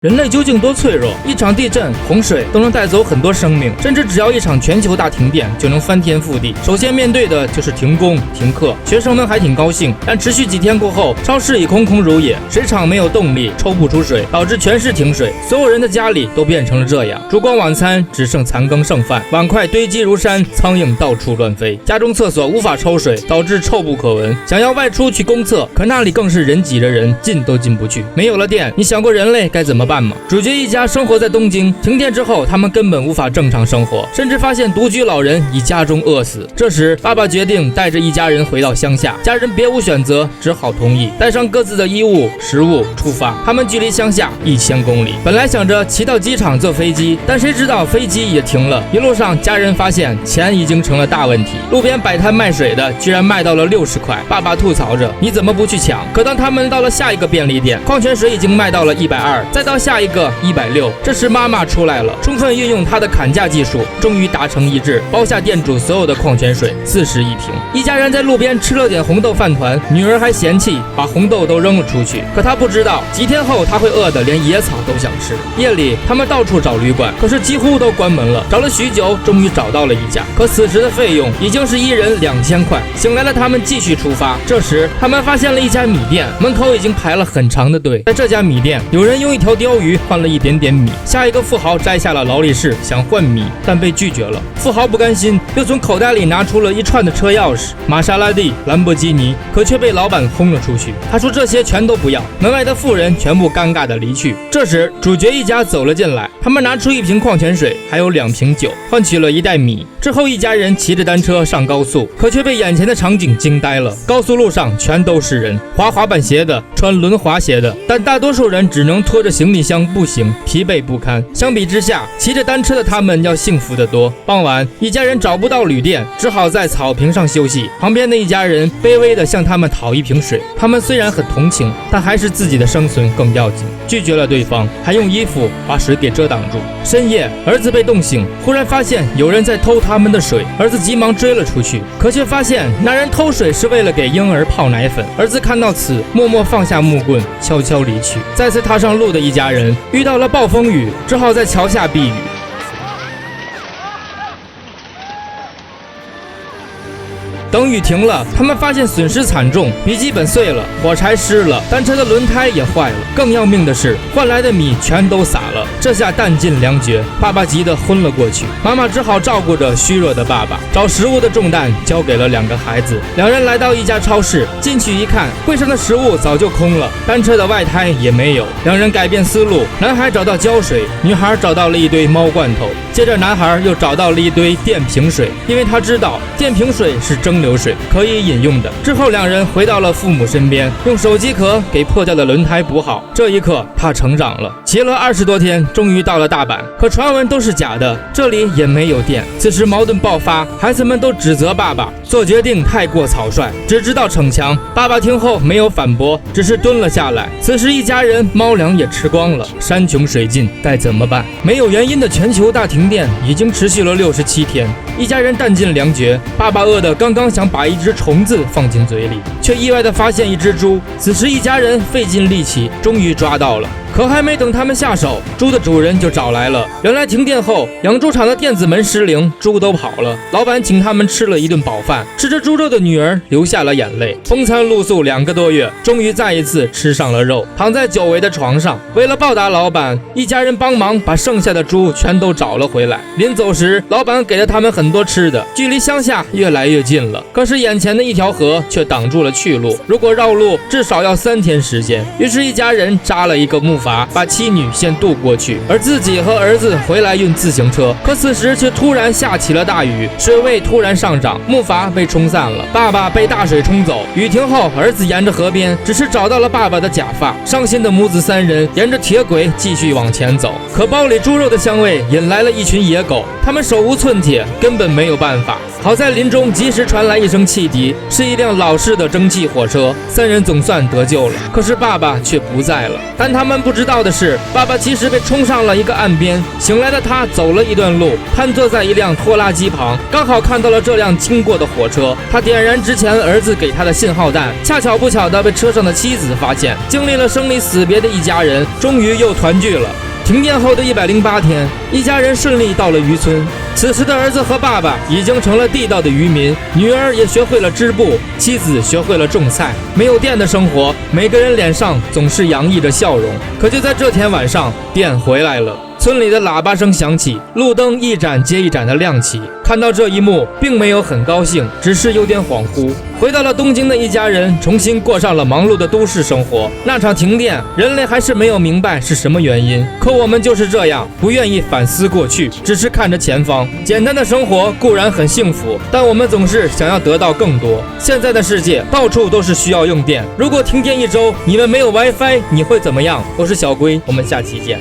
人类究竟多脆弱？一场地震、洪水都能带走很多生命，甚至只要一场全球大停电就能翻天覆地。首先面对的就是停工、停课，学生们还挺高兴，但持续几天过后，超市已空空如也，水厂没有动力，抽不出水，导致全市停水，所有人的家里都变成了这样：烛光晚餐只剩残羹剩饭，碗筷堆积如山，苍蝇到处乱飞，家中厕所无法抽水，导致臭不可闻。想要外出去公厕，可那里更是人挤着人，进都进不去。没有了电，你想过人类该怎么办吗？主角一家生活在东京，停电之后，他们根本无法正常生活，甚至发现独居老人已家中饿死。这时，爸爸决定带着一家人回到乡下，家人别无选择，只好同意，带上各自的衣物、食物出发。他们距离乡下1000公里，本来想着骑到机场坐飞机，但谁知道飞机也停了。一路上，家人发现钱已经成了大问题，路边摆摊卖水的居然卖到了60块。爸爸吐槽着：“你怎么不去抢？”可当他们到了下一个便利店，矿泉水已经卖到了120，再到下一个160。这时妈妈出来了，充分运用她的砍价技术，终于达成一致，包下店主所有的矿泉水40一瓶。一家人在路边吃了点红豆饭团，女儿还嫌弃把红豆都扔了出去。可她不知道，几天后她会饿得连野草都想吃。夜里，他们到处找旅馆，可是几乎都关门了。找了许久，终于找到了一家，可此时的费用已经是1人2000块。醒来了，他们继续出发。这时，他们发现了一家米店，门口已经排了很长的队。在这家米店，有人用一条鲷鱼换了一点点米。下一个富豪摘下了劳力士，想换米，但被拒绝了。富豪不甘心，又从口袋里拿出了一串的车钥匙、玛莎拉蒂、兰博基尼，可却被老板轰了出去。他说这些全都不要。门外的富人全部尴尬的离去。这时，主角一家走了进来，他们拿出1瓶矿泉水，还有2瓶酒，换取了1袋米。之后，一家人骑着单车上高速，可却被眼前的场景惊呆了。高速路上全都是人，滑滑板鞋的，穿轮滑鞋的，但大多数人只能拖着行李箱步行，疲惫不堪。相比之下，骑着单车的他们要幸福得多。傍晚，一家人找不到旅店，只好在草坪上休息。旁边的一家人卑微地向他们讨1瓶水，他们虽然很同情，但还是自己的生存更要紧，拒绝了对方，还用衣服把水给遮挡住。深夜，儿子被冻醒，忽然发现有人在偷他们的水，儿子急忙追了出去，可却发现那人偷水是为了给婴儿泡奶粉。儿子看到此，默默放下木棍，悄悄离去。再次踏上路的一家人遇到了暴风雨，只好在桥下避雨。等雨停了，他们发现损失惨重，笔记本碎了，火柴湿了，单车的轮胎也坏了。更要命的是，换来的米全都洒了。这下弹尽粮绝，爸爸急得昏了过去。妈妈只好照顾着虚弱的爸爸，找食物的重担交给了2个孩子。2人来到一家超市，进去一看，柜上的食物早就空了，单车的外胎也没有。2人改变思路，男孩找到胶水，女孩找到了一堆猫罐头。接着，男孩又找到了一堆电瓶水，因为他知道电瓶水是蒸馏水，可以饮用的。之后，2人回到了父母身边，用手机壳给破掉的轮胎补好。这一刻，他成长了，骑了20多天，终于到了大阪。可传闻都是假的，这里也没有电。此时矛盾爆发，孩子们都指责爸爸做决定太过草率，只知道逞强。爸爸听后没有反驳，只是蹲了下来。此时一家人猫粮也吃光了，山穷水尽，该怎么办？没有原因的全球大停电已经持续了67天，一家人弹尽粮绝。爸爸饿得刚刚想把一只虫子放进嘴里，却意外地发现一只猪。此时一家人费尽力气，终于抓到了。可还没等他们下手，猪的主人就找来了。原来停电后，养猪场的电子门失灵，猪都跑了。老板请他们吃了一顿饱饭，吃着猪肉的女儿流下了眼泪。风餐露宿2个多月，终于再一次吃上了肉，躺在久违的床上。为了报答老板，一家人帮忙把剩下的猪全都找了回来。临走时，老板给了他们很多吃的。距离乡下越来越近了，可是眼前的一条河却挡住了去路，如果绕路，至少要3天时间。于是，一家人扎了一个木筏，把妻女先渡过去，而自己和儿子回来运自行车。可此时却突然下起了大雨，水位突然上涨，木筏被冲散了，爸爸被大水冲走。雨停后，儿子沿着河边只是找到了爸爸的假发。伤心的母子3人沿着铁轨继续往前走，可包里猪肉的香味引来了一群野狗，他们手无寸铁，根本没有办法。好在林中及时传来一声汽笛，是一辆老式的蒸汽火车，三人总算得救了。可是爸爸却不在了。但他们不知道的是，爸爸其实被冲上了一个岸边。醒来的他走了一段路，瘫坐在一辆拖拉机旁，刚好看到了这辆经过的火车。他点燃之前儿子给他的信号弹，恰巧不巧的被车上的妻子发现。经历了生离死别的一家人，终于又团聚了。停电后的108天，一家人顺利到了渔村。此时的儿子和爸爸已经成了地道的渔民，女儿也学会了织布，妻子学会了种菜。没有电的生活，每个人脸上总是洋溢着笑容。可就在这天晚上，电回来了。村里的喇叭声响起，路灯一盏接一盏的亮起。看到这一幕，并没有很高兴，只是有点恍惚。回到了东京的一家人，重新过上了忙碌的都市生活。那场停电，人类还是没有明白是什么原因。可我们就是这样，不愿意反思过去，只是看着前方。简单的生活固然很幸福，但我们总是想要得到更多。现在的世界到处都是需要用电。如果停电1周，你们没有 WiFi， 你会怎么样？我是小龟，我们下期见。